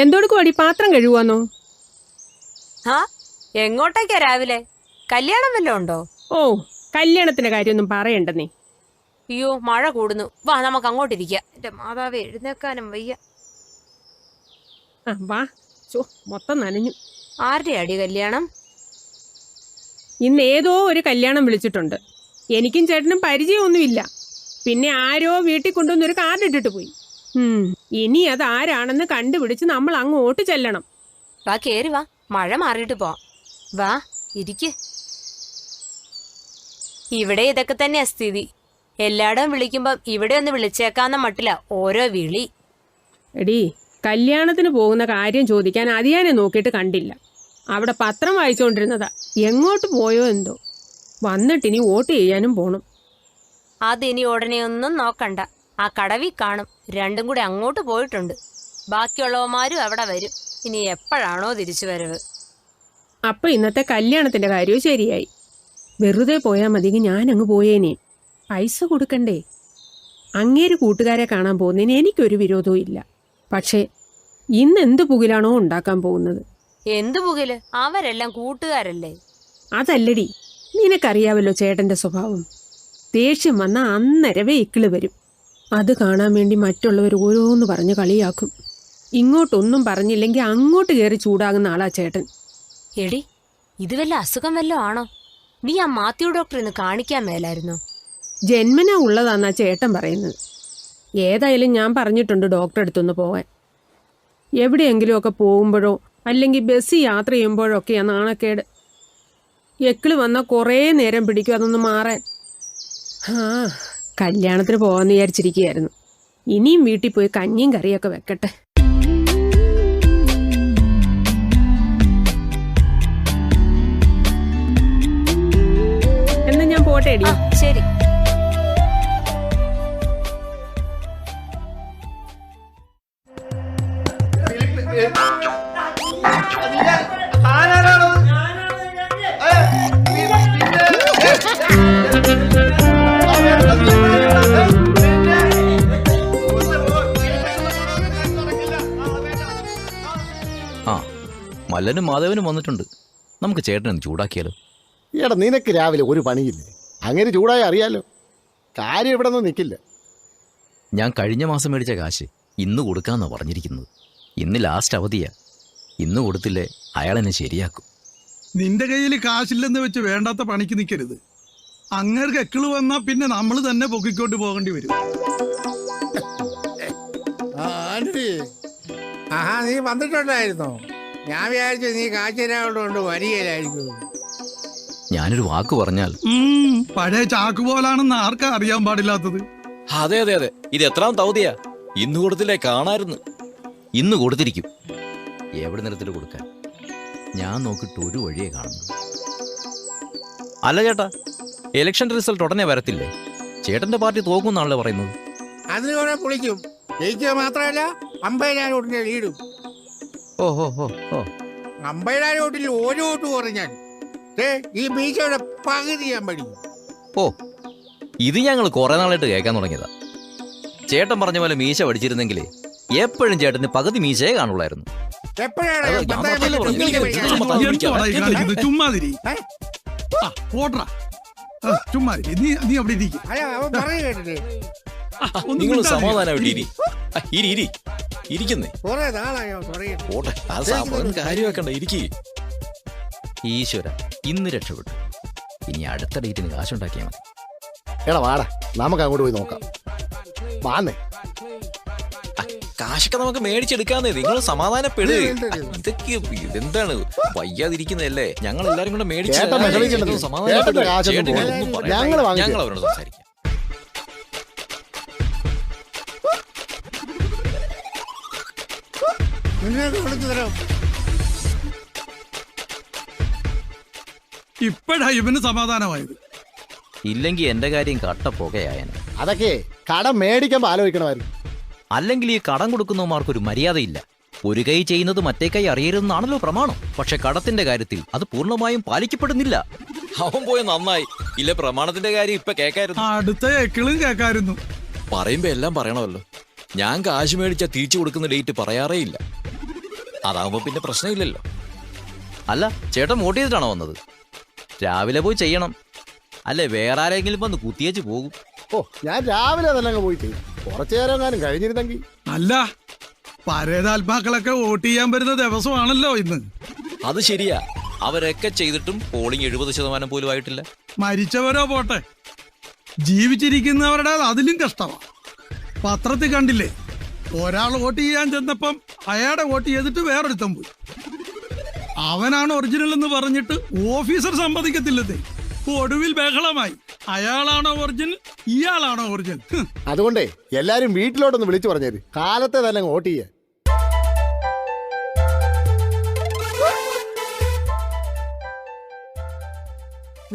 എന്തോടുക്കുവാടി പാത്രം കഴുകുവാന്നോ? ആ എങ്ങോട്ടേക്കാ രാവിലെ? കല്യാണം വല്ലതും ഉണ്ടോ? ഓ, കല്യാണത്തിന്റെ കാര്യമൊന്നും പറയണ്ടെന്നേ. അയ്യോ, മഴ കൂടുന്നു. വാ, നമുക്ക് അങ്ങോട്ടിരിക്കാം. എന്റെ മാതാവേ, എഴുന്നേക്കാനും വയ്യ. ആ വാ. മൊത്തം നനഞ്ഞു. ആരുടെ അടി കല്യാണം? ഇന്ന് ഏതോ ഒരു കല്യാണം വിളിച്ചിട്ടുണ്ട്. എനിക്കും ചേട്ടനും പരിചയമൊന്നുമില്ല. പിന്നെ ആരോ വീട്ടിൽ കൊണ്ടുവന്നൊരു കാർഡ് ഇട്ടിട്ട് പോയി. ഇനി അത് ആരാണെന്ന് കണ്ടുപിടിച്ച് നമ്മൾ അങ്ങോട്ട് ചെല്ലണം. വാ, കേറി വാ, മഴ മാറിയിട്ട് പോവാം. വാ, ഇരിക്ക്. ഇവിടെ ഇതൊക്കെ തന്നെയാ സ്ഥിതി. എല്ലായിടവും വിളിക്കുമ്പം ഇവിടെ ഒന്ന് വിളിച്ചേക്കാന്ന മട്ടില്ല ഓരോ വിളി. എടീ, കല്യാണത്തിന് പോകുന്ന കാര്യം ചോദിക്കാൻ അതിയാനെ നോക്കിയിട്ട് കണ്ടില്ല. അവിടെ പത്രം വായിച്ചുകൊണ്ടിരുന്നതാ. എങ്ങോട്ട് പോയോ എന്തോ. വന്നിട്ടിനി വോട്ട് ചെയ്യാനും പോണം. അതിനി ഉടനെ ഒന്നും നോക്കണ്ട. ആ കടവിൽ കാണും. രണ്ടും കൂടി അങ്ങോട്ട് പോയിട്ടുണ്ട്. ബാക്കിയുള്ളവന്മാരും അവിടെ വരും. ഇനി എപ്പോഴാണോ തിരിച്ചു വരവ്. അപ്പൊ ഇന്നത്തെ കല്യാണത്തിന്റെ കാര്യവും ശരിയായി. വെറുതെ പോയാൽ മതിയെങ്കിൽ ഞാനങ്ങ് പോയേനെ. പൈസ കൊടുക്കണ്ടേ? അങ്ങേര് കൂട്ടുകാരെ കാണാൻ പോകുന്നതിന് എനിക്കൊരു വിരോധവും ഇല്ല. പക്ഷേ ഇന്ന് എന്ത് പുകിലാണോ ഉണ്ടാക്കാൻ പോകുന്നത്. എന്തു പുകില്? അവരെല്ലാം കൂട്ടുകാരല്ലേ. അതല്ലടി, നിനക്കറിയാവല്ലോ ചേട്ടന്റെ സ്വഭാവം. ദേഷ്യം വന്ന അന്നരവേ ഇക്കിള് വരും. അത് കാണാൻ വേണ്ടി മറ്റുള്ളവർ ഓരോന്ന് പറഞ്ഞ് കളിയാക്കും. ഇങ്ങോട്ടൊന്നും പറഞ്ഞില്ലെങ്കിൽ അങ്ങോട്ട് കയറി ചൂടാകുന്ന ആളാ ചേട്ടൻ. എടി, ഇത് വല്ല അസുഖം വല്ലോ ആണോ? നീ ആ മാത്യു ഡോക്ടർ ഇന്ന് കാണിക്കാൻ മേലായിരുന്നോ? ജന്മനാ ഉള്ളതാന്നാ ചേട്ടൻ പറയുന്നത്. ഏതായാലും ഞാൻ പറഞ്ഞിട്ടുണ്ട് ഡോക്ടറെ അടുത്തൊന്ന് പോകാൻ. എവിടെയെങ്കിലുമൊക്കെ പോകുമ്പോഴോ അല്ലെങ്കിൽ ബസ് യാത്ര ചെയ്യുമ്പോഴൊക്കെയാ നാണക്കേട്. എക്കിള് വന്നാൽ കുറേ നേരം പിടിക്കും അതൊന്ന് മാറാൻ. കല്യാണത്തിന് പോകാമെന്ന് വിചാരിച്ചിരിക്കുകയായിരുന്നു. ഇനിയും വീട്ടിൽ പോയി കഞ്ഞിയും കറിയൊക്കെ വെക്കട്ടെ. എന്നാ ഞാൻ പോട്ടെ എടി. ശരി. ആ, മല്ലനും മാധവനും വന്നിട്ടുണ്ട്. നമുക്ക് ചേട്ടനൊന്ന് ചൂടാക്കിയാലോ? എടാ, നിനക്ക് രാവിലെ ഒരു പണിയില്ലേ? അങ്ങനെ ചൂടായി അറിയാലോ. കാര്യം ഇവിടെ ഒന്നും നിൽക്കില്ല. ഞാൻ കഴിഞ്ഞ മാസം മേടിച്ച കാശ് ഇന്ന് കൊടുക്കാന്നാ പറഞ്ഞിരിക്കുന്നത്. ഇന്ന് ലാസ്റ്റ് അവധിയാ. ഇന്ന് കൊടുത്തില്ലേ അയാളെന്നെ ശരിയാക്കും. നിന്റെ കയ്യിൽ കാശില്ലെന്ന് വെച്ച് വേണ്ടാത്ത പണിക്ക് നിൽക്കരുത്. അങ്ങേർക്ക് എക്കിള് വന്നാ പിന്നെ നമ്മൾ തന്നെ പൊക്കിക്കോട്ട് പോകേണ്ടി വരും. നീ വന്നിട്ടുണ്ടായിരുന്നോ? ഞാൻ വിചാരിച്ചു നീ കാശിരാളോണ്ട് വരികയിലായിരിക്കും. ഞാനൊരു വാക്ക് പറഞ്ഞാൽ പഴയ ചാക്ക് പോലാണെന്ന് ആർക്കാ അറിയാൻ പാടില്ലാത്തത്? അതെ അതെ അതെ, ഇത് എത്രാം തൗതിയാ? ഇന്ന് കൊടുത്തില്ലേ കാണായിരുന്നു. ഇന്ന് കൊടുത്തിരിക്കും. എവിടെ നിരത്തിൽ കൊടുക്കാൻ? ഞാൻ നോക്കിയിട്ട് ഒരു വഴിയെ കാണുന്നു. അല്ല ചേട്ടാ, ഇലക്ഷൻ റിസൾട്ട് ഉടനെ വരത്തില്ലേ? ചേട്ടന്റെ പാർട്ടി തോക്കുന്നാണല്ലോ പറയുന്നത്. അതിന് കുറെ പൊളിക്കും. ജയിക്കുക മാത്രമല്ല 50,000 വോട്ടിന്റെ ലീഡും. ഓഹോ ഹോ ഓ 50,000 വോട്ടിൽ ഒരു വോട്ട് കുറഞ്ഞാൽ ഈ മീശയുടെ പകുതി ഞാൻ പഠിക്കും. ഓ, ഇത് ഞങ്ങൾ കുറെ നാളായിട്ട് കേൾക്കാൻ തുടങ്ങിയതാ. ചേട്ടൻ പറഞ്ഞ പോലെ മീശ പഠിച്ചിരുന്നെങ്കിലേ എപ്പോഴും ചേട്ടന് പകുതി മീശയെ കാണുള്ളായിരുന്നു. ചുമ്മാതിരി ചുമ്മാതിരി. നീ അവിടെ ഇരിക്കും. നിങ്ങൾ സമാധാനമായിട്ട് ഇരിക്കുന്നേ. പോട്ടെ, ആ സംഭവം കാര്യമാക്കണ്ട. ഇരിക്കേ. ഈശ്വര, ഇന്ന് രക്ഷപ്പെട്ടു. ഇനി അടുത്ത ഡേറ്റിന് കാശുണ്ടാക്കിയാൽ മതി. എടാ വാടാ, നമുക്ക് അങ്ങോട്ട് പോയി നോക്കാം. വാന്നേ. കാശൊക്കെ നമുക്ക് മേടിച്ചെടുക്കാന്നേ. നിങ്ങൾ സമാധാനപ്പെട്. ഇതൊക്കെ ഇതെന്താണ് വയ്യാതിരിക്കുന്നതല്ലേ? ഞങ്ങൾ എല്ലാരും കൂടെ മേടിച്ച് ഞങ്ങൾ അവരോട് സംസാരിക്കാം. ഇപ്പഴാ ഇവന് സമാധാനമായത്. ഇല്ലെങ്കിൽ എന്റെ കാര്യം കട്ട പുകയായന. അതൊക്കെ കടം മേടിക്കുമ്പോ ആലോചിക്കണമായിരുന്നു. അല്ലെങ്കിൽ ഈ കടം കൊടുക്കുന്നവന്മാർക്കൊരു മര്യാദയില്ല. ഒരു കൈ ചെയ്യുന്നത് മറ്റേ കൈ അറിയരുതെന്നാണല്ലോ പ്രമാണം. പക്ഷെ കടത്തിന്റെ കാര്യത്തിൽ അത് പൂർണ്ണമായും പാലിക്കപ്പെടുന്നില്ല. അവൻ പോയ നന്നായി. ഇല്ല, പ്രമാണത്തിന്റെ കാര്യം ഇപ്പൊ കേക്കായിരുന്നു. അടുത്ത എക്കിളും കേക്കായിരുന്നു. പറയുമ്പോ എല്ലാം പറയണമല്ലോ. ഞാൻ കാശ് മേടിച്ചാ തിരിച്ചു കൊടുക്കുന്ന ഡേറ്റ് പറയാറേ ഇല്ല. അതാകുമ്പോ പിന്നെ പ്രശ്നമില്ലല്ലോ. അല്ല, ചേട്ടൻ വോട്ട് ചെയ്തിട്ടാണോ വന്നത്? രാവിലെ പോയി ചെയ്യണം, അല്ലെ വേറെ ആരെങ്കിലും വന്ന് കുത്തിയേച്ച് പോകും. ഓ, ഞാൻ രാവിലെ തന്നെ അങ്ങ് പോയി ചെയ്യും. കുറച്ചു നേരം എങ്ങാനും കഴിഞ്ഞിരുന്നെങ്കിൽ. അല്ല, പരേതാത്മാക്കളൊക്കെ വോട്ട് ചെയ്യാൻ വരുന്ന ദിവസമാണല്ലോ ഇന്ന്. അത് ശരിയാ, അവരൊക്കെ ചെയ്തിട്ടും പോളിംഗ് 70% പോലും ആയിട്ടില്ല. മരിച്ചവരോ പോട്ടെ, ജീവിച്ചിരിക്കുന്നവരുടെ അതിലും കഷ്ടമാണ്. പത്രത്തിൽ കണ്ടില്ലേ, ഒരാൾ വോട്ട് ചെയ്യാൻ ചെന്നപ്പം അയാളുടെ വോട്ട് ചെയ്തിട്ട് വേറൊരുത്തം പോയി. അവനാണ് ഒറിജിനൽ എന്ന് പറഞ്ഞിട്ട് ഓഫീസർ സമ്മതിക്കത്തില്ലതേ. ഒടുവിൽ ബഹളമായി, അയാളാണോ ഒറിജിനൽ, ഇയാളാണോ ഒറിജിനൽ. അതുകൊണ്ടേ എല്ലാരും വീട്ടിലോട്ടൊന്ന് വിളിച്ചു പറഞ്ഞേര്, കാലത്തെ തന്നെ അങ്ങ് വോട്ട് ചെയ്യാൻ.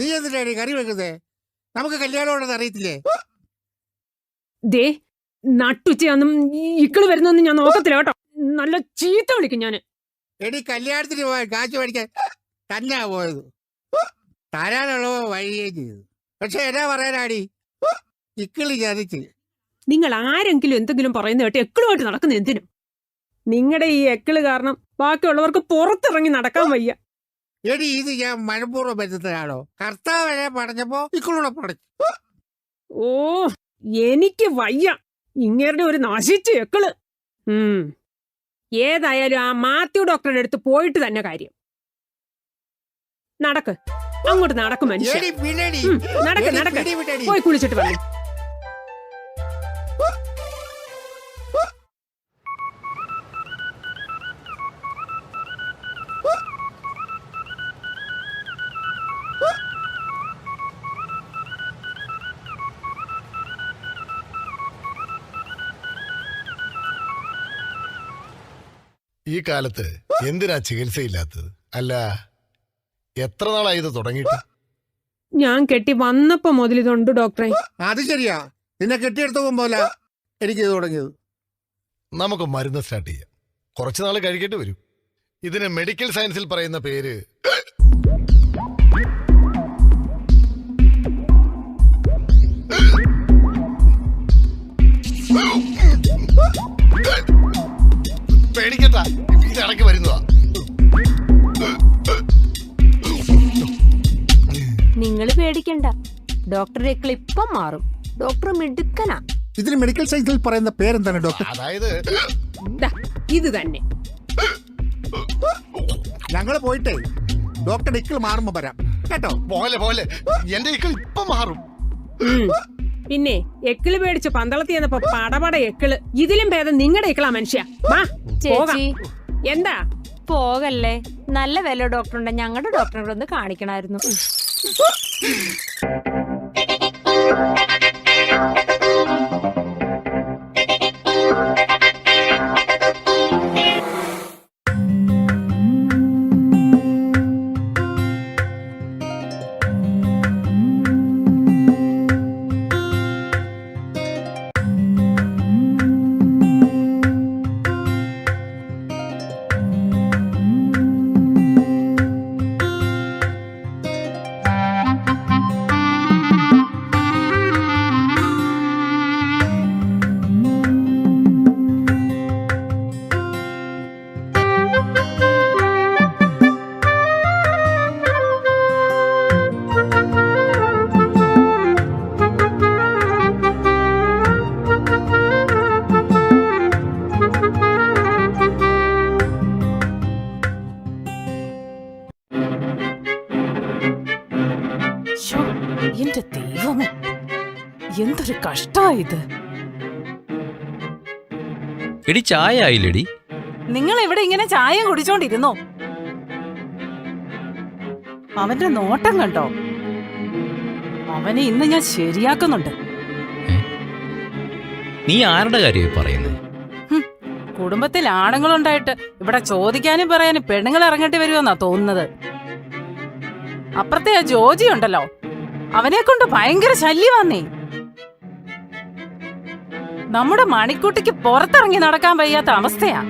നീ എന്തിനാണ് കറി വെക്കുന്നേ? നമുക്ക് കല്യാണം അറിയത്തില്ലേ? ദേ, നട്ടുച്ചയാന്നും ഇക്കിള് വരുന്നൊന്നും ഞാൻ നോക്കത്തില്ല കേട്ടോ. നല്ല ചീത്ത വിളിക്കും ഞാന്. എടി, കല്യാണത്തിന് പോയാൽ കാശ് മേടിക്കാൻ തന്നെയാ പോയത്. തരാനുള്ളവ വഴിയുകയും ചെയ്തു. പക്ഷെ എന്നാ പറയാനാടി, ഇക്കിളി ചതിച്ച്. നിങ്ങൾ ആരെങ്കിലും എന്തെങ്കിലും പറയുന്ന കേട്ട് എക്കിളുമായിട്ട് നടക്കുന്ന എന്തിനും? നിങ്ങളുടെ ഈ എക്കിള് കാരണം ബാക്കിയുള്ളവർക്ക് പുറത്തിറങ്ങി നടക്കാൻ വയ്യ. എടി, ഇത് ഞാൻ മനഃപൂർവ്വം വരുന്നതാണോ? കർത്താവരെ പടഞ്ഞപ്പോ ഇക്കളൂടെ പടച്ചു. ഓ, എനിക്ക് വയ്യ ഇങ്ങേരുടെ ഒരു നശിച്ച എക്കിള്. ഏതായാലും ആ മാത്യു ഡോക്ടറുടെ അടുത്ത് പോയിട്ട് തന്നെ കാര്യം. നടക്ക്, അങ്ങോട്ട് നടക്കും മനുഷ്യ. എടി, വിടടി. നടക്ക് എടി, നടക്ക്, പിടി വിടടി. പോയി കുളിച്ചിട്ട് വന്നു. ഈ കാലത്ത് എന്തിനാ ചികിത്സയില്ലാത്തത്? അല്ല, എത്ര നാളായി ഇത് തുടങ്ങിയിട്ട്? ഞാൻ കെട്ടി വന്നപ്പോ മുതൽ ഇതുണ്ട് ഡോക്ടറെ. അത് ശരിയാ, നിന്നെ കെട്ടിയെടുത്ത് പോകുമ്പോല എനിക്ക് ഇത് തുടങ്ങിയത്. നമുക്ക് മരുന്ന് സ്റ്റാർട്ട് ചെയ്യാം. കുറച്ചു നാൾ കഴിക്കേണ്ടി വരും. ഇതിന് മെഡിക്കൽ സയൻസിൽ പറയുന്ന പേര് പേടിക്കട്ട, ഇതിടയ്ക്ക് വരുന്നതാ. നിങ്ങൾ പേടിക്കണ്ട, ഡോക്ടറുടെ എക്കിള് ഇപ്പം മാറും. ഡോക്ടർ മിടുക്കനാ. ഇതിന് മെഡിക്കൽ സയൻസിൽ പറയുന്ന പേരെന്താണ് ഡോക്ടർ? അതായത് ദാ, ഇത് തന്നെ. ഞങ്ങള് പോയിട്ടേ ഡോക്ടറുടെ ഇക്കിൾ മാറുമ്പോ വരാം കേട്ടോ. പോലെ പോലെ എന്റെ ഇക്കൾ ഇപ്പൊ മാറും. പിന്നെ എക്കിള് പേടിച്ച് പന്തളത്തി എന്നപ്പോ പടപട എക്കിള്. ഇതിലും ഭേദം നിങ്ങളുടെ എക്കിളാ മനുഷ്യ. വാ പോകാം. ചേച്ചി എന്താ? പോകല്ലേ, നല്ല വില ഡോക്ടറുണ്ട്, ഞങ്ങളുടെ ഡോക്ടറിനോട് ഒന്ന് കാണിക്കണമായിരുന്നു. എന്റെ ദൈവമേ, എന്തൊരു കഷ്ടായത്. എടി, ചായ ആയില്ലടി. നിങ്ങൾ ഇവിടെ ഇങ്ങനെ ചായ കുടിച്ചോണ്ടിരുന്നോ? അവന്റെ നോട്ടം കണ്ടോ? അവനെ ഇന്ന് ഞാൻ ശരിയാക്കുന്നുണ്ട്. നീ ആരുടെ കാര്യമായി പറയുന്നത്? കുടുംബത്തിൽ ആണുങ്ങളുണ്ടായിട്ട് ഇവിടെ ചോദിക്കാനും പറയാനും പെണ്ണുങ്ങൾ ഇറങ്ങേണ്ടി വരുമെന്നാ തോന്നുന്നത്. അപ്പുറത്തെ ആ ജോജി ഉണ്ടല്ലോ, അവനെ കൊണ്ട് ഭയങ്കര ശല്യമാന്നേ. നമ്മുടെ മണിക്കുട്ടിക്ക് പുറത്തിറങ്ങി നടക്കാൻ വയ്യാത്ത അവസ്ഥയാ.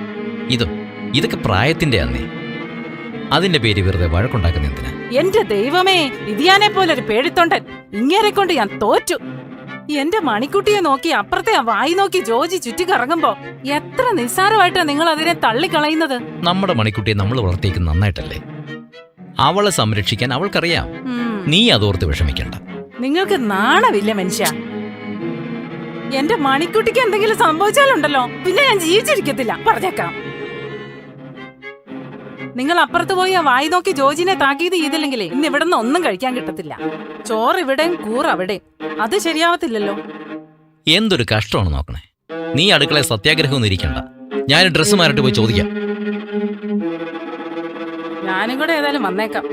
ഇതൊക്കെ പ്രായത്തിന്റെ അന്നേ. അതിന്റെ പേര് വെറുതെ വഴക്കുണ്ടാക്കുന്ന എന്തിനാ? എന്റെ ദൈവമേ, ഇതിയാനെ പോലൊരു പേടിത്തൊണ്ടൻ ഇങ്ങേരെ കൊണ്ട് ഞാൻ തോറ്റു. എന്റെ മണിക്കുട്ടിയെ നോക്കി അപ്പുറത്തെ വായി നോക്കി ജോജി ചുറ്റിക്കറങ്ങുമ്പോ എത്ര നിസ്സാരമായിട്ടാ നിങ്ങൾ അതിനെ തള്ളിക്കളയുന്നത്. നമ്മുടെ മണിക്കുട്ടിയെ നമ്മൾ വളർത്തിയേക്കുന്നത് നന്നായിട്ടല്ലേ? അവളെ സംരക്ഷിക്കാൻ അവൾക്കറിയാം. നീ അതോർത്ത് വിഷമിക്കണ്ട. നിങ്ങൾക്ക് നാണമില്ല മനുഷ്യ. എന്റെ മണിക്കുട്ടിക്ക് എന്തെങ്കിലും സംഭവിച്ചാലുണ്ടല്ലോ പിന്നെ ഞാൻ ജീവിച്ചിരിക്കത്തില്ല, പറഞ്ഞേക്കാം. നിങ്ങൾ അപ്പുറത്ത് പോയി ആ വായി നോക്കി ജോജിനെ താക്കീത് ചെയ്തില്ലെങ്കിലേ ഇന്ന് ഇവിടെ നിന്ന് ഒന്നും കഴിക്കാൻ കിട്ടത്തില്ല. ചോറ് ഇവിടെയും കൂറ് അവിടെയും. അത് ശരിയാവത്തില്ലല്ലോ. എന്തൊരു കഷ്ടമാണ് നോക്കണേ. നീ അടുക്കളയിൽ സത്യാഗ്രഹം ഒന്നും ഇരിക്കണ്ട. ഞാൻ ഡ്രസ്സ് മാറിട്ട് പോയി ചോദിക്കാം. ഞാനും കൂടെ ഏതായാലും വന്നേക്കാം.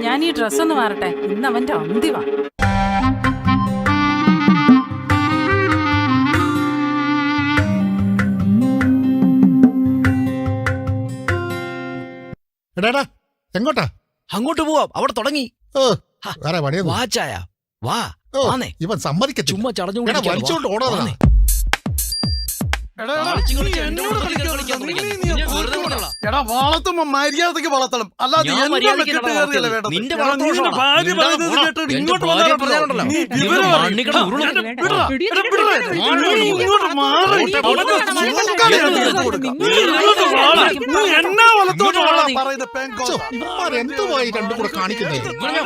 ഞാൻ ഈ ഡ്രസ്സൊന്ന് മാറട്ടെ. ഇന്ന് അവന്റെ അന്തിവാ. എടാ എങ്ങോട്ടാ? അങ്ങോട്ട് പോവാം. അവിടെ തുടങ്ങി. വേറെ പണിയോ? വാ ചായ വാ. വാന്നേ. ഇവൻ സമ്മതിക്കത്തില്ല. ചുമ്മാ ചടഞ്ഞു വലിച്ചോണ്ട് ഓടാതെ. എടാ വളർത്തുമ്പോ മര്യാദക്ക് വളർത്തണം, അല്ലാതെ ഞാൻ എന്റെ മര്യാദയ്ക്ക് മെക്കിട്ട് കയറിയല്ല വളർത്തിയത്. വേണ്ടത്. നിന്റെ എടാ, വളർത്ത നിന്റെ ദോഷമാ. ഭാര്യ പറയുന്നത് നിന്റെ കേട്ടിട്ട് എന്റെ ഇങ്ങോട്ട് ഭാര്യ വന്നാ പറയാനുണ്ടല്ലോ. നീ നിന്റെ വിവരം അറിയും. മണ്ണിക്കട ഉരുളും. എടാ, വിടടാ. എടാ, വിടടാ. നീ ഇങ്ങോട്ട് മാറി. അവിടെ സൂക്കാണ് ഞാൻ നിനക്ക് കൊടുക്കാം. നീ ഇങ്ങോട്ട് വാടാ. നീ എന്നാ വളർത്തോണ്ട് വാടാ പറയുന്ന പെങ്കോസ. എന്തുമായി രണ്ടും കൂടെ കാണിക്കുന്നേ?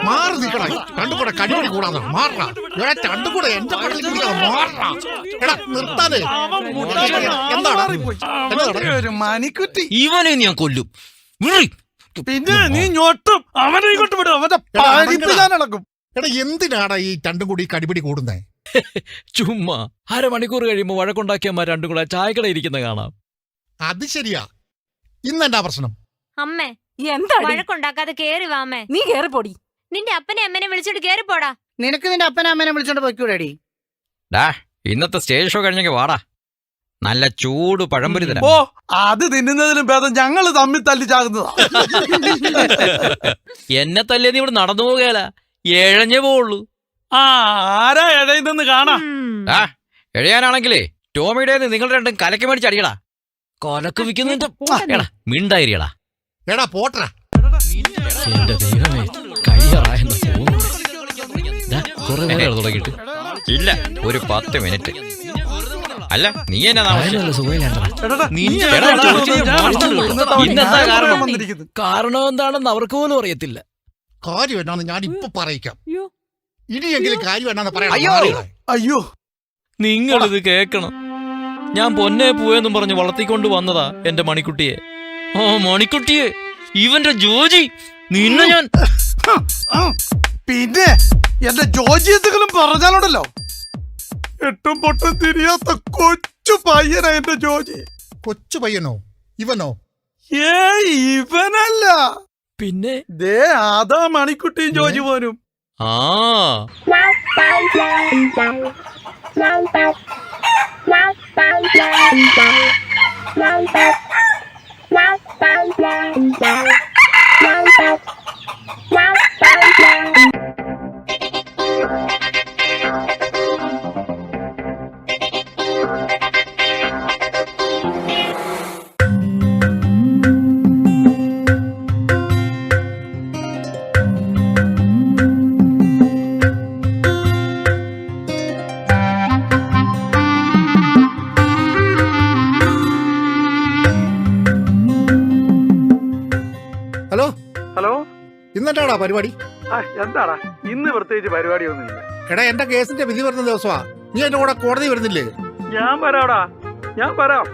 മാറി നിൽക്കണ. രണ്ടും കൂടെ കടിപടി കൂടാതെ മാറണം. ഇവിടെ രണ്ടും കൂടെ എന്റെ പടലിൽ കുടിക്കാതെ മാറണം. എടാ നിർത്താതെ. എന്താണ് ഒരു മണിക്കുട്ടി. ഇവനെ ഞാൻ കൊല്ലും. വിളി. പിന്നെ നീ ഞൊട്ടും. അവനെ ഇങ്ങോട്ട് വിടും. അവന്റെ പരിപ്പ് ഞാൻ ഇളക്കും. എടാ എന്തിനാടാ ഈ രണ്ടും കൂടി കടിപിടി കൂടുന്നേ? ചുമ്മാ അരമണിക്കൂർ കഴിയുമ്പോ വഴക്കുണ്ടാക്കിയമാർ രണ്ടും കൂടെ ചായക്കട ഇരിക്കുന്ന കാണാം. അത് ശരിയാ. ഇന്നെന്താ പ്രശ്നം? അമ്മേ എന്താ വഴക്കുണ്ടാക്കാതെ കേറി വാമേ. നീ കേറിപ്പൊടി. നിന്റെ അപ്പനെ അമ്മനെ വിളിച്ചോണ്ട് കേറിപ്പോടാ. നിനക്ക് നിന്റെ അപ്പനെ അമ്മനെ വിളിച്ചോണ്ട് പോയിക്കൂടെടി? ഡാ ഇന്നത്തെ സ്റ്റേജ് ഷോ കഴിഞ്ഞെങ്കിൽ വാടാ. നല്ല ചൂട് പഴംപൊരി തരാം. ഓ അത് തിന്നുന്നതിലും ഭേദം ഞങ്ങള് തമ്മിൽ തല്ലിച്ചാകുന്നതാ. എന്നെ തല്ലിയ നീ ഇവിടെ നടന്നു പോകല, എഴഞ്ഞേ പോവുള്ളൂ. ആ ആരാ ഇടയിന്ന് കാണാം. ആ എഴയാനാണെങ്കിലേ ടോമിയുടെ നിങ്ങൾ രണ്ടും കലക്ക് മേടിച്ച് അടിയടാ. കൊലക്ക് വിൽക്കുന്നതിന്റെ എടാ മിണ്ടായിരിക്കടാ. എടാ പോട്ടറാ. എന്റെ ദൈവമേ കഴിയാറായെന്ന് തോന്നുന്നു. കുറെ നേരം തുടങ്ങിയിട്ട് ഇല്ല, ഒരു 10 മിനിറ്റ്. അല്ല നീ എന്നാ കാരണം എന്താണെന്ന് അവർക്ക് പോലും അറിയത്തില്ല. കാര്യം എന്നാന്ന് ഞാൻ ഇപ്പൊ പറയിക്കാം. ഇനിയെങ്കിലും കാര്യം എന്നാന്ന് അയ്യോ. പറയാം. അയ്യോ നിങ്ങളിത് കേക്കണം. ഞാൻ പൊന്നെ പൂവെന്നും പറഞ്ഞ് വളർത്തിക്കൊണ്ട് വന്നതാ എന്റെ മണിക്കുട്ടിയെ. ഓ മണിക്കുട്ടിയെ, ഇവന്റെ ജോജി നിന്നെ ഞാൻ. പിന്നെ എന്റെ ജോജി എന്തെങ്കിലും പറഞ്ഞാലുണ്ടല്ലോ, എട്ടും പൊട്ടും തിരിയാത്ത കൊച്ചു പയ്യനാ എന്റെ ജോജി. കൊച്ചു പയ്യനോ? ഇവനോ? ഇവനല്ല, പിന്നെ ദേ അതാ മണിക്കുട്ടിയും ജോജി പോനും. ആ ഹലോ ഹലോ, ഇന്നെന്താടാ പരിപാടി? എന്താടാ ഇന്ന് പ്രത്യേകിച്ച് പരിപാടിയൊന്നുമില്ല. എടാ എന്റെ കേസിന്റെ വിധി വരുന്ന ദിവസമാ. നീ എന്റെ കൂടെ കോടതി വരുന്നില്ലേ? ഞാൻ വരാടാ, ഞാൻ വരാം.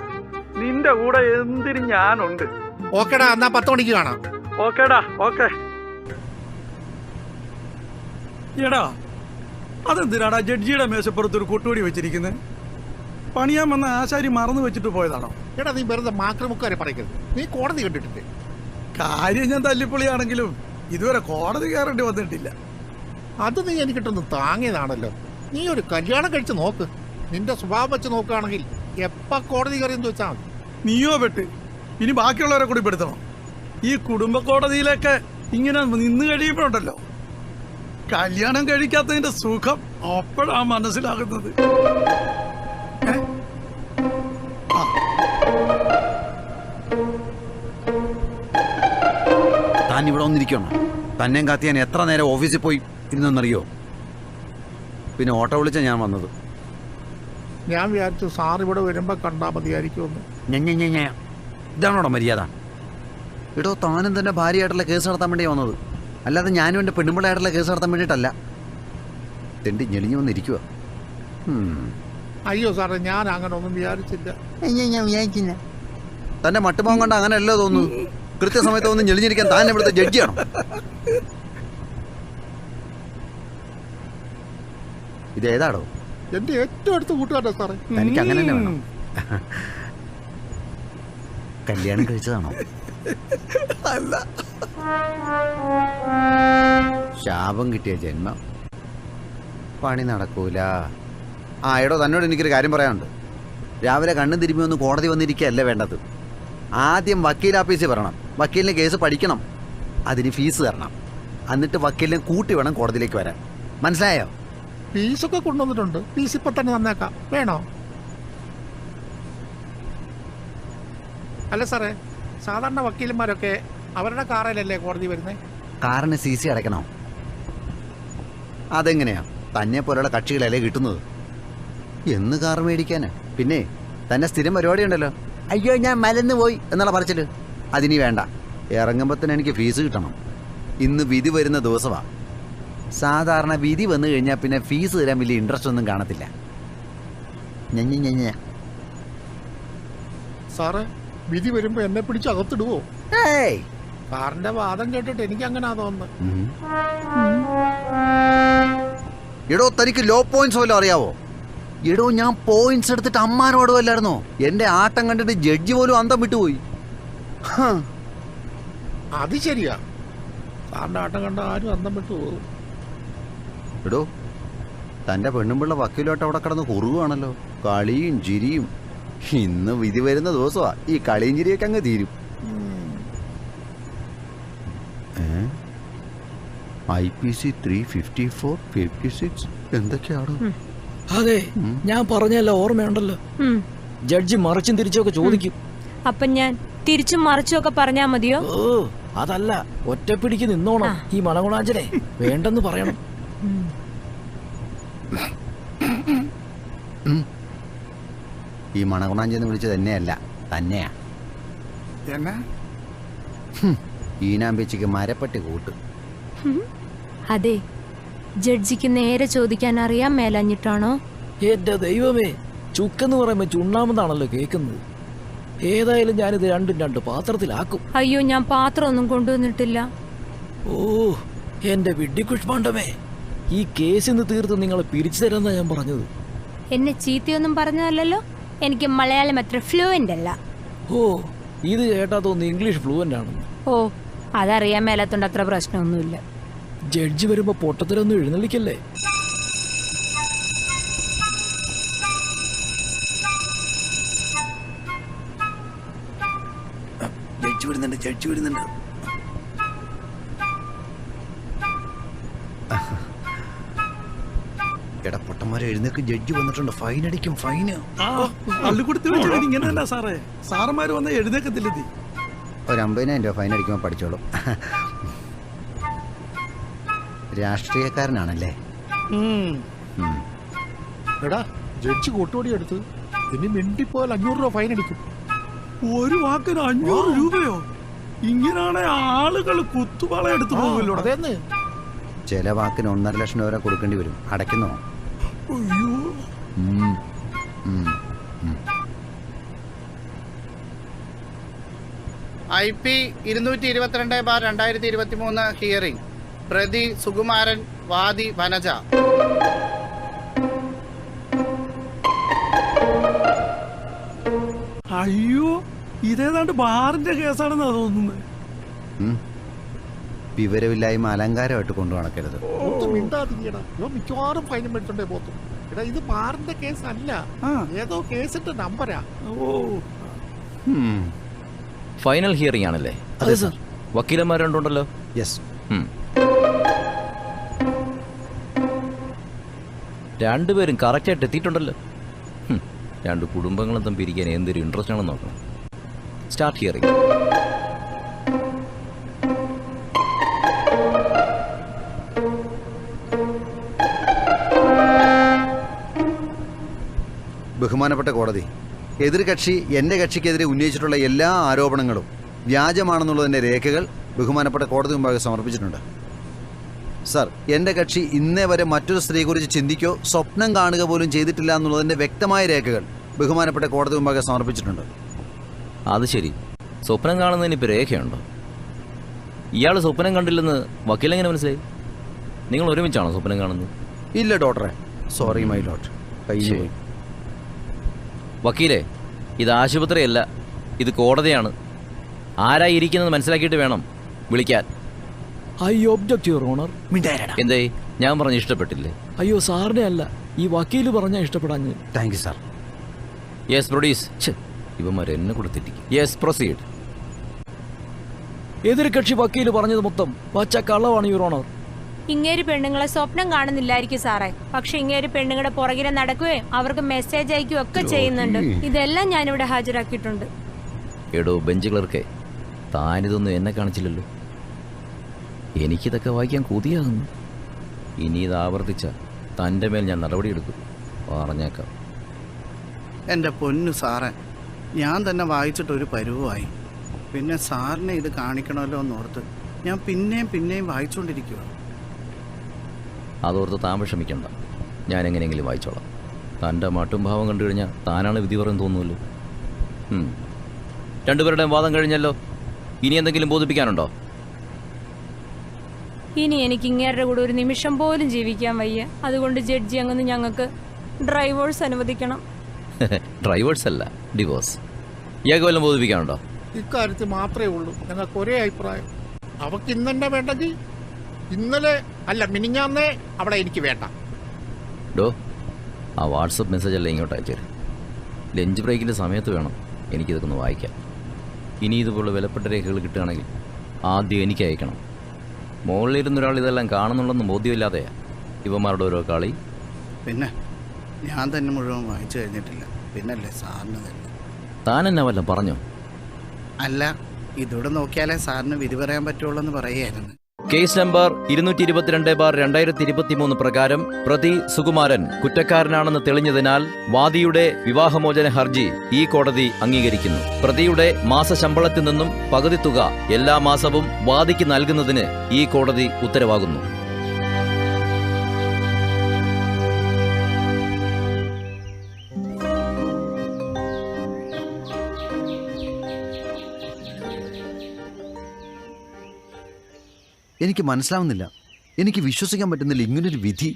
നിന്റെ കൂടെ എന്തിനും ഞാനുണ്ട്. ഓക്കേടാ, എന്നാ 10 മണിക്ക് കാണാം. ഓക്കേടാ, ഓക്കെ. എടാ അതെന്തിനാടാ ജഡ്ജിയുടെ മേശപ്പുറത്ത് ഒരു കൊട്ടുപടി വെച്ചിരിക്കുന്നത്? പണിയാൻ വന്ന ആശാരി മറന്നു വെച്ചിട്ട് പോയതാണോ? എടാ നീ വെറുതെ മാക്രമുക്കാരെ പറയരുത്. നീ കോടതി കണ്ടിട്ടില്ലേ? കാര്യം ഞാൻ തല്ലിപ്പൊളിയാണെങ്കിലും ഇതുവരെ കോടതി കയറേണ്ടി വന്നിട്ടില്ല. അത് നീ എനിക്കിട്ടൊന്ന് താങ്ങിയതാണല്ലോ. നീ ഒരു കല്യാണം കഴിച്ച് നോക്ക്. നിന്റെ സ്വഭാവം വെച്ച് നോക്കുകയാണെങ്കിൽ എപ്പ കോടതി കയറിയെന്ന് വെച്ചാൽ മതി. നീയോ പെട്ട് ഇനി ബാക്കിയുള്ളവരെ കൂടി പെടുത്തണം. ഈ കുടുംബ കോടതിയിലൊക്കെ ഇങ്ങനെ നിന്ന് കഴിയുമ്പോഴുണ്ടല്ലോ, കല്യാണം കഴിക്കാത്തതിന്റെ സുഖം അപ്പോഴാ മനസ്സിലാകുന്നത്. താൻ ഇവിടെ വന്നിരിക്കണം. തന്നെയും കാത്തി ഞാൻ എത്ര നേരം ഓഫീസിൽ പോയി ഇരുന്നെന്നറിയോ? പിന്നെ ഓട്ടോ വിളിച്ച ഞാൻ വന്നത്. ഞാൻ വിചാരിച്ചു സാർ ഇവിടെ വരുമ്പോ കണ്ടാ മതിയായിരിക്കുമെന്ന്. ഇതാണോടോ മര്യാദ? എടോ, താനും തന്നെ ഭാര്യയായിട്ടുള്ള കേസ് നടത്താൻ വേണ്ടി വന്നത്, അല്ലാതെ ഞാനും എൻ്റെ പെണ്ണുമ്പിള്ളയായിട്ടുള്ള കേസ് നടത്താൻ വേണ്ടിയിട്ടല്ല. തെണ്ടി ഞെളിഞ്ഞു വന്നിരിക്കുക. അയ്യോ സാറേ, ഞാൻ അങ്ങനെ ഒന്നും വിചാരിച്ചില്ല. തന്റെ മട്ടുപോകാൻ കൊണ്ട് അങ്ങനെയല്ലോ തോന്നുന്നു. കൃത്യസമയത്ത് ഒന്ന് ഞെളിഞ്ഞിരിക്കാൻ താൻ ഇവിടുത്തെ ജഡ്ജിയാണോ? ഇതേതാടോ? എന്റെ ഏറ്റവും അടുത്ത കൂട്ടുകാരനാ സാറേ. തനിക്ക് അങ്ങനെ തന്നെ വേണം. കല്യാണം കഴിച്ചതാണോ? അല്ല, ശാപം കിട്ടിയ ജന്മം. പണി നടക്കൂല. എടോ, തന്നോട് എനിക്കൊരു കാര്യം പറയാനുണ്ട്. രാവിലെ കണ്ണും തിരുമ്പി ഒന്ന് കോടതി വന്നിരിക്കുകയല്ല വേണ്ടത്. ആദ്യം വക്കീൽ ഓഫീസിൽ വരണം, വക്കീലിന് കേസ് പഠിക്കണം, അതിന് ഫീസ് തരണം, എന്നിട്ട് വക്കീലിനെ കൂട്ടി വേണം കോടതിയിലേക്ക് വരാൻ. മനസ്സിലായോ? ഫീസൊക്കെ കൊണ്ടുവന്നിട്ടുണ്ട്. ഫീസ് ഇപ്പൊ തന്നെ തന്നേക്കാം. വേണോ? അല്ല സാറേ, സാധാരണ വക്കീലന്മാരൊക്കെ അവരുടെ കാറിലല്ലേ കോടതി വരുന്നേ? കാറിന് CC അടയ്ക്കണോ? അതെങ്ങനെയാ? തന്നെ പോലുള്ള കക്ഷികളല്ലേ കിട്ടുന്നത്. എന്ന് കാർ മേടിക്കാനാ? പിന്നെ തന്നെ സ്ഥിരം പരിപാടി ഉണ്ടല്ലോ, അയ്യോ ഞാൻ മലന്ന് പോയി എന്നുള്ള പറച്ചില്. അതിനി വേണ്ട. ഇറങ്ങുമ്പോൾ തന്നെ എനിക്ക് ഫീസ് കിട്ടണം. ഇന്ന് വിധി വരുന്ന ദിവസമാണ്. സാധാരണ വിധി വന്നു കഴിഞ്ഞാൽ പിന്നെ ഫീസ് തരാൻ വലിയ ഇൻട്രസ്റ്റ് ഒന്നും കാണത്തില്ല. സാറ് വിധി വരുമ്പോ എന്നെ പിടിച്ച് അകത്തിടുവോ? ഏയ്, സാറിന്റെ വാദം കേട്ടിട്ട് എനിക്ക് അങ്ങനെ തോന്നുന്നു. എടോ, തനിക്ക് ലോ പോയിന്റ്സ് വല്ലതും അറിയാവോ? എടോ, ഞാൻ പോയിന്റ്സ് എടുത്തിട്ട് അമ്മാനോടുമല്ലായിരുന്നോ? എന്റെ ആട്ടം കണ്ടിട്ട് ജഡ്ജി പോലും അന്തം വിട്ടുപോയി. അത് ശരിയാ, സാറിന്റെ ആട്ടം കണ്ട ആരും അന്തം വിട്ടു പോകും. എടോ, തന്റെ പെണ്ണുമ്പിള്ള വക്കീലോട്ട് അവിടെ കിടന്ന് കുറുവാണല്ലോ. കളിയും ചിരിയും. ഇന്ന് വിധി വരുന്ന ദിവസമാ. ഈ കളിയും ചിരിയൊക്കെ അങ്ങ് തീരും. IPC 354, 56 എന്തൊക്കെയാണോ? അതെ, ഞാൻ പറഞ്ഞല്ലോ, ഓർമ്മയുണ്ടല്ലോ. ജഡ്ജി മറിച്ചും തിരിച്ചൊക്കെ ചോദിക്കും. അപ്പൊ ഞാൻ തിരിച്ചും മറിച്ചും ഒക്കെ പറഞ്ഞാ മതിയോ? ഓ, അതല്ല, ഒറ്റപ്പിടിക്ക് നിന്നോണം. ഈ മണഗുണാഞ്ചനെ വേണ്ടെന്ന് പറയണം. ഈ മണഗുണാഞ്ചെന്ന് വിളിച്ചത് തന്നെയല്ല, തന്നെയാ. ഈനാമ്പേച്ചിക്ക് മരപ്പട്ടി കൂട്ട്. അതെ, ജഡ്ജിക്ക് നേരെ ചോദിക്കാൻ അറിയാൻ മേലഞ്ഞിട്ടാണോ? എന്റെ ദൈവമേ, ചുക്കെന്ന് പറയുമ്പോ ചുണ്ണാമെന്നാണല്ലോ കേൾക്കുന്നത്. ഏതായാലും ഞാനിത് രണ്ടും രണ്ട് പാത്രത്തിലാക്കും. അയ്യോ, ഞാൻ പാത്രം ഒന്നും കൊണ്ടുവന്നിട്ടില്ല. ഓ, എന്റെ വിഡ്ഢിക്കുഷ്മാണ്ടമേ, ഈ കേസിന്ന് തീർത്ത് നിങ്ങളെ പിരിച്ചു തരാന്നാ ഞാൻ പറഞ്ഞത്. എന്നെ ചീത്തയൊന്നും പറഞ്ഞതല്ലോ. എനിക്ക് മലയാളം അത്ര ഫ്ലുവന്റ് അല്ല. ഓ, ഇത് കേട്ടാ തോന്നുന്നു ഇംഗ്ലീഷ് ഫ്ലുവന്റ് ആണെന്ന്. ഓ, അതറിയാൻ മേലാത്തോണ്ട് അത്ര പ്രശ്നമൊന്നുമില്ല. ജഡ്ജി വരുമ്പോ പൊട്ടത്തിലൊന്നും എഴുന്നള്ളിക്കല്ലേ. ജഡ്ജി വരുന്നുണ്ട്, ജഡ്ജി വരുന്നുണ്ട്. എടാ പൊട്ടന്മാരെ, എഴുന്നേക്ക്, ജഡ്ജി വന്നിട്ടുണ്ട്. ഫൈൻ അടിക്കും, ഫൈന്. പള്ളിക്കൂടത്തിൽ വെച്ചിട്ട് ഇങ്ങനെ തന്നെ സാറേ. സാറന്മാര് വന്ന് എഴുന്നേക്കത്തില്ലെത്തി. ഒരു 50,000 രൂപ ഫൈൻ അടിക്കുമ്പോൾ പഠിച്ചോളും. രാഷ്ട്രീയക്കാരനാണല്ലേ? എടാ, ജഡ്ജി കൊട്ടോടി എടുത്ത് ഇനി മിണ്ടിപ്പോയാൽ 500 രൂപ ഫൈൻ അടിക്കും. ഒരു വാക്കിന് 500 രൂപയോ? ഇങ്ങനാണ് ആളുകൾ കുത്തുപാള എടുത്തു പോകുമല്ലോ. അതെന്ന് ചില വാക്കിന് 1.5 ലക്ഷം രൂപ കൊടുക്കേണ്ടി വരും. അടയ്ക്കുന്നോ? അയ്യോ, IP 222/2023 ഹിയറിംഗ്. പ്രതി സുകുമാരൻ, വാദി വനജ. അയ്യോ, ഇതേതാണ്ട് ബാറിന്റെ കേസാണെന്നാ തോന്നുന്നത്. വിവരമില്ലായ്മ അലങ്കാരമായിട്ട് കൊണ്ടു നടക്കരുത്. മിക്കവാറും ഫൈൻ മേടിച്ചോണ്ടേ പോത്തും. എടാ, ഇത് ബാറിന്റെ കേസ് അല്ല, ഏതോ കേസിന്റെ നമ്പരാ. ഓ, ഫൈനൽ ഹിയറിംഗ് ആണല്ലേ? അതെ സർ. വക്കീലന്മാർ രണ്ടുണ്ടല്ലോ. യെസ്. രണ്ടുപേരും കറക്റ്റായിട്ട് എത്തിയിട്ടുണ്ടല്ലോ. രണ്ട് കുടുംബങ്ങളും തമ്മിൽ പിരിക്കാൻ എന്തൊരു ഇൻട്രസ്റ്റ് ആണെന്ന് നോക്കണം. Start hearing. ബഹുമാനപ്പെട്ട കോടതി, എതിർകക്ഷി എൻ്റെ കക്ഷിക്കെതിരെ ഉന്നയിച്ചിട്ടുള്ള എല്ലാ ആരോപണങ്ങളും വ്യാജമാണെന്നുള്ളതിൻ്റെ രേഖകൾ ബഹുമാനപ്പെട്ട കോടതി മുമ്പാകെ സമർപ്പിച്ചിട്ടുണ്ട്. സർ, എൻ്റെ കക്ഷി ഇന്നേ വരെ മറ്റൊരു സ്ത്രീയെക്കുറിച്ച് ചിന്തിക്കോ സ്വപ്നം കാണുക പോലും ചെയ്തിട്ടില്ല എന്നുള്ളതിൻ്റെ വ്യക്തമായ രേഖകൾ ബഹുമാനപ്പെട്ട കോടതി മുമ്പാകെ സമർപ്പിച്ചിട്ടുണ്ട്. അത് ശരി, സ്വപ്നം കാണുന്നതിന് ഇപ്പോൾ രേഖയുണ്ടോ? ഇയാൾ സ്വപ്നം കണ്ടില്ലെന്ന് വക്കീലെങ്ങനെ മനസ്സിലായി? നിങ്ങൾ ഒരുമിച്ചാണോ സ്വപ്നം കാണുന്നത്? ഇല്ല ഡോക്ടറെ, സോറി മൈ ലോട്ട്, കഴിഞ്ഞു പോയി. വക്കീലെ, ഇത് ആശുപത്രിയല്ല, ഇത് കോടതിയാണ്. ആരായി ഇരിക്കുന്നത് മനസ്സിലാക്കിയിട്ട് വേണം വിളിക്കാൻ. I object your honour. എന്തേ ഞാൻ പറഞ്ഞ് ഇഷ്ടപ്പെട്ടില്ലേ? അയ്യോ സാറിനെ അല്ല, ഈ വക്കീല് പറഞ്ഞാ ഇഷ്ടപ്പെടാഞ്ഞ്. Thank you sir. Yes produce. ഇവന്മാർ എന്നെ കൂടെ തെറ്റിക്കും. Yes proceed. എതിർ കക്ഷി വക്കീല് പറഞ്ഞത് മൊത്തം പച്ച കള്ളമാണ് യുവർ ഓണർ. ഇങ്ങേര് പെണ്ണുങ്ങളെ സ്വപ്നം കാണുന്നില്ലായിരിക്കും സാറേ, പക്ഷെ ഇങ്ങേര് പെണ്ണുങ്ങളുടെ പുറകിലെ നടക്കുകയും അവർക്ക് മെസ്സേജ് അയക്കുകയും ഒക്കെ ചെയ്യുന്നുണ്ട്. ഇതെല്ലാം ഞാനിവിടെ ഹാജരാക്കിയിട്ടുണ്ട്. എടോ ബെഞ്ച് ക്ലർക്കെ, താനിതൊന്നും എന്നെ കാണിച്ചില്ലല്ലോ. എനിക്കിതൊക്കെ വായിക്കാൻ കൊതിയാകുന്നു. ഇനി ഇത് ആവർത്തിച്ച തൻ്റെ മേൽ ഞാൻ നടപടിയെടുക്കും, പറഞ്ഞേക്കാം. എൻ്റെ പൊന്നു സാറേ, ഞാൻ തന്നെ വായിച്ചിട്ടൊരു പരുവമായി. പിന്നെ സാറിനെ ഇത് കാണിക്കണമല്ലോ എന്നോർത്ത് ഞാൻ പിന്നെയും വായിച്ചുകൊണ്ടിരിക്കുക. അതോർത്ത് താൻ വിഷമിക്കണ്ട, ഞാൻ എങ്ങനെയെങ്കിലും വായിച്ചോളാം. തൻ്റെ മട്ടും ഭാവം കണ്ടു കഴിഞ്ഞാൽ താനാണ് വിധി പറയുന്നത് തോന്നുമല്ലോ. രണ്ടുപേരുടെയും വാദം കഴിഞ്ഞല്ലോ. ഇനി എന്തെങ്കിലും ബോധിപ്പിക്കാനുണ്ടോ? ഇനി എനിക്ക് ഇങ്ങേരുടെ കൂടെ ഒരു നിമിഷം പോലും ജീവിക്കാൻ വയ്യ. അതുകൊണ്ട് ജഡ്ജി അങ്ങനെ ഞങ്ങൾക്ക് ഡ്രൈവേഴ്സ് അനുവദിക്കണം. ഡ്രൈവേഴ്സ് അല്ല, ഡിവോഴ്സ്. ഇയാൾക്ക് വല്ലതും ബോധിപ്പിക്കാനുണ്ടോ? ഇക്കാര്യത്തിൽ മാത്രമേ ഉള്ളൂ ഞങ്ങൾക്ക് ഒരേ അഭിപ്രായം. അവക്ക് ഇന്നെ വേണ്ടെങ്കിൽ ഇന്നലെ അല്ല മിനിഞ്ഞാന്നേ അവിടെ എനിക്ക് വേണ്ട. ഡോ, ആ വാട്സപ്പ് മെസ്സേജ് അല്ല ഇങ്ങോട്ട് അയച്ചേരും. ലഞ്ച് ബ്രേക്കിൻ്റെ സമയത്ത് വേണം എനിക്കിതൊക്കെ ഒന്ന് വായിക്കാം. ഇനി ഇതുപോലുള്ള വിലപ്പെട്ട രേഖകൾ കിട്ടുകയാണെങ്കിൽ ആദ്യം എനിക്ക് അയക്കണം. മുകളിലിരുന്നൊരാൾ ഇതെല്ലാം കാണുന്നുണ്ടെന്ന് ബോധ്യമില്ലാതെയാ ഇവന്മാരുടെ ഓരോ കളി. പിന്നെ ഞാൻ തന്നെ മുഴുവൻ വായിച്ചു കഴിഞ്ഞിട്ടില്ല, പിന്നല്ലേ സാറിന് തന്നെ. താൻ എന്നാ വല്ലതും പറഞ്ഞോ? അല്ല, ഇതോടെ നോക്കിയാലേ സാറിന് വിധി പറയാൻ പറ്റുള്ളൂ എന്ന് പറയുകയായിരുന്നു. കേസ് നമ്പർ 222/2023 പ്രകാരം പ്രതി സുകുമാരൻ കുറ്റക്കാരനാണെന്ന് തെളിഞ്ഞതിനാൽ വാദിയുടെ വിവാഹമോചന ഹർജി ഈ കോടതി അംഗീകരിക്കുന്നു. പ്രതിയുടെ മാസശമ്പളത്തിൽ നിന്നും പകുതി തുക എല്ലാ മാസവും വാദിക്ക് നൽകുന്നതിന് ഈ കോടതി ഉത്തരവാകുന്നു. എനിക്ക് മനസ്സിലാവുന്നില്ല, എനിക്ക് വിശ്വസിക്കാൻ പറ്റുന്നില്ല ഇങ്ങനൊരു വിധി.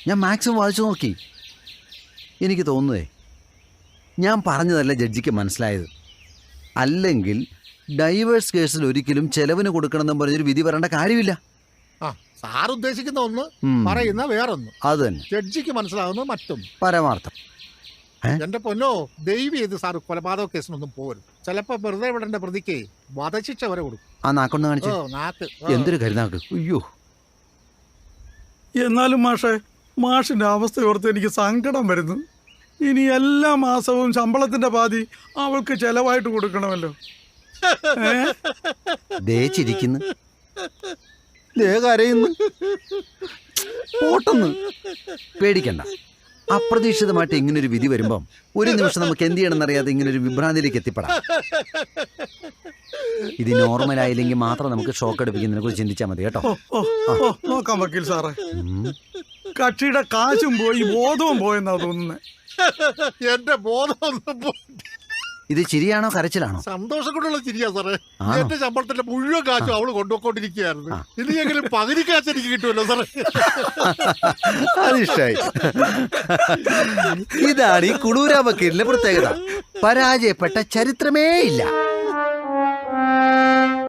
ഞാൻ മാക്സിമം വായിച്ചു നോക്കി. എനിക്ക് തോന്നുന്നേ ഞാൻ പറഞ്ഞതല്ല ജഡ്ജിക്ക് മനസ്സിലായത്. അല്ലെങ്കിൽ ഡൈവേഴ്സ് കേസിൽ ഒരിക്കലും ചെലവിന് കൊടുക്കണമെന്നും പറഞ്ഞൊരു വിധി പറയേണ്ട കാര്യമില്ല. സാർ ഉദ്ദേശിക്കുന്ന ഒന്ന്, പറയുന്ന വേറൊന്ന്. അത് തന്നെ. ജഡ്ജിക്ക് മനസ്സിലാവുന്നത് മറ്റൊന്ന്. പരമാർത്ഥം. എന്റെ പൊന്നോ, ദൈവം ചെയ്ത് സാർ കൊലപാതക കേസിനൊന്നും പോരും. ചിലപ്പോ വെറുതെ വിടേണ്ട പ്രതിക്ക് വധശിക്ഷ വരെ കൊടുക്കും. ആ നാക്കൊന്ന് കാണിച്ചു. നാക്ക് എന്തൊരു കരുനാക്ക്. അയ്യോ. എന്നാലും മാഷിന്റെ അവസ്ഥ ഓർത്ത് എനിക്ക് സങ്കടം വരുന്നു. ഇനി എല്ലാ മാസവും ശമ്പളത്തിന്റെ പാതി അവൾക്ക് ചെലവായിട്ട് കൊടുക്കണമല്ലോ. ദേ ചിരിക്കുന്നു, ദേ കരയുന്നു. ഓട്ടൊന്ന് പേടിക്കണ്ട. അപ്രതീക്ഷിതമായിട്ട് ഇങ്ങനൊരു വിധി വരുമ്പം ഒരു നിമിഷം നമുക്ക് എന്ത് ചെയ്യണമെന്നറിയാതെ ഇങ്ങനൊരു വിഭ്രാന്തിയിലേക്ക് എത്തിപ്പെടാം. ഇത് നോർമലായില്ലെങ്കിൽ മാത്രം നമുക്ക് ഷോക്ക് അടുപ്പിക്കുന്നതിനെ കുറിച്ച് ചിന്തിച്ചാൽ മതി കേട്ടോ. നോക്കാം വക്കീൽ സാറേ, കക്ഷിയുടെ കാശും പോയി ബോധവും പോയെന്നാ തോന്നുന്നത്. എന്റെ ബോധം ഇത് ചിരിയാണോ കരച്ചിലാണോ? സന്തോഷം കൊണ്ടുള്ള ചിരിയാ സാറേ. എന്റെ ശമ്പളത്തിന്റെ മുഴുവൻ കാശും അവള് കൊണ്ടുപോയിക്കൊണ്ടിരിക്കുകയായിരുന്നു. ഇനിയെങ്കിലും പകുതി കാശ് എനിക്ക് കിട്ടുമല്ലോ സാറേ. അതിഷ്ടായി. ഇതാണ് ഈ കുളൂരാ വക്കീലിന്റെ പ്രത്യേകത. പരാജയപ്പെട്ട ചരിത്രമേ ഇല്ല.